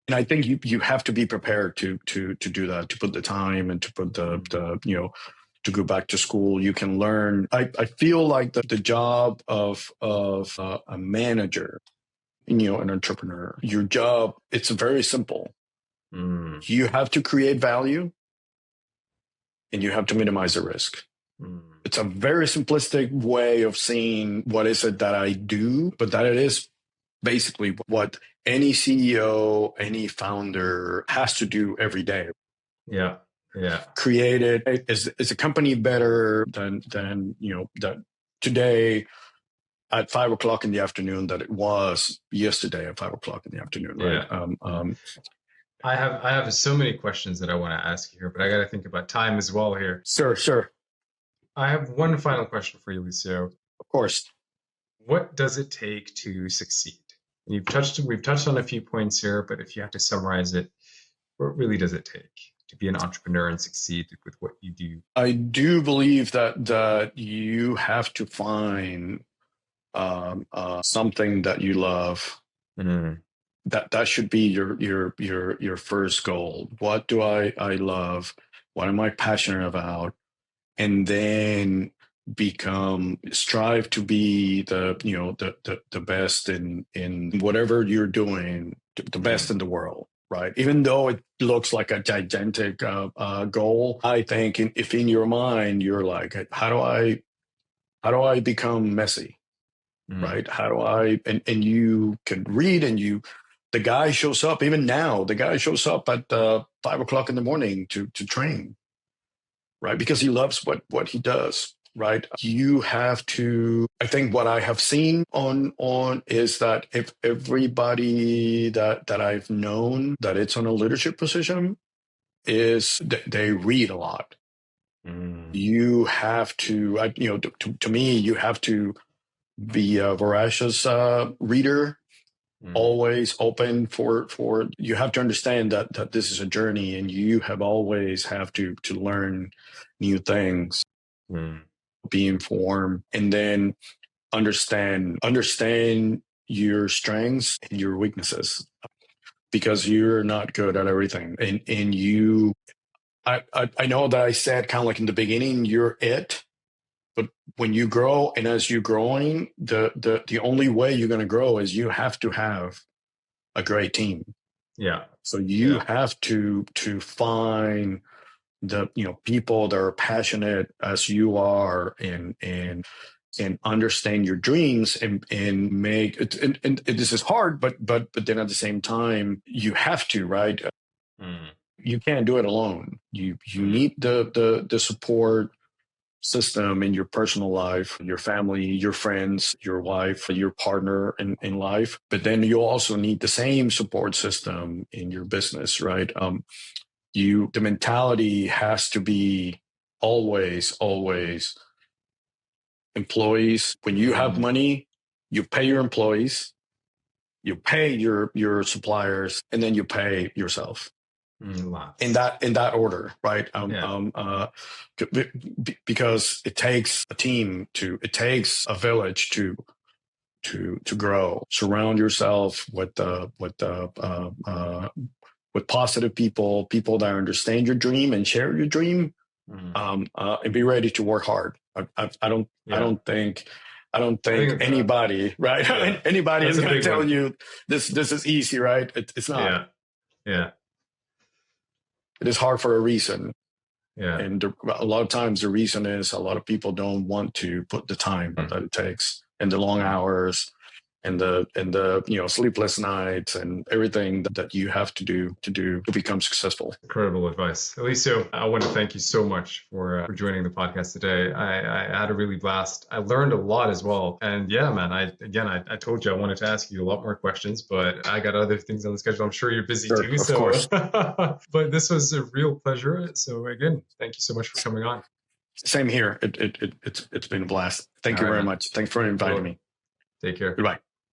and I think you have to be prepared to do that, to put the time and to put mm, to go back to school. You can learn. I feel like the job of a manager, an entrepreneur, your job, it's very simple. mm, You have to create value and you have to minimize the risk. mm, It's a very simplistic way of seeing what is it that I do, but that it is basically what any CEO, any founder has to do every day. yeah, yeah, Create it. Is a company better than that today at 5 o'clock in the afternoon that it was yesterday at 5 o'clock in the afternoon, right? yeah, yeah. I have so many questions that I want to ask you here, but I got to think about time as well here. Sure, I have one final question for you, Eliseo. of course. What does it take to succeed? We've touched on a few points here, but if you have to summarize it, what really does it take to be an entrepreneur and succeed with what you do? I do believe that you have to find something that you love. Mm, That should be your first goal. What do I love? What am I passionate about? And then strive to be the best in whatever you're doing, the best mm, in the world, right? Even though it looks like a gigantic goal, I think if in your mind you're like, how do I become messy? mm, Right? How do I, and you can read and you the guy shows up. Even now, the guy shows up at 5 o'clock in the morning to train, right? Because he loves what he does, right? You have to. I think what I have seen on is that if everybody that I've known that it's on a leadership position is they read a lot. You have to, to me, you have to be a voracious reader, always open for. You have to understand that this is a journey, and you always have to learn new things, be informed, and then understand your strengths and your weaknesses, because you're not good at everything, and you. I know that I said kind of like in the beginning, you're it. But when you grow, and as you're growing, the only way you're going to grow is you have to have a great team. Yeah. So you have to find the people that are passionate as you are, and understand your dreams, and make it. And this is hard, but then at the same time, you have to, right. You can't do it alone. You need the support system in your personal life, your family, your friends, your wife, your partner in life. But then you also need the same support system in your business, right? The mentality has to be always employees. When you have money, you pay your employees, you pay your suppliers, and then you pay yourself. In that order, right? Because it takes a team it takes a village to grow. Surround yourself with positive people that understand your dream and share your dream, and be ready to work hard. I don't think anybody, right? Anybody is going to tell you this is easy, right? It's not. Yeah. It is hard for a reason. Yeah. And a lot of times the reason is a lot of people don't want to put the time that it takes, and the long hours, and the sleepless nights, and everything that you have to do to become successful. Incredible advice. Eliseo, I want to thank you so much for joining the podcast today. I had a really blast. I learned a lot as well. And yeah, man, I told you I wanted to ask you a lot more questions, but I got other things on the schedule. I'm sure you're busy too. Of course. But this was a real pleasure. So again, thank you so much for coming on. Same here. It's been a blast. Thank you very much. Thanks for inviting me. Take care. Goodbye.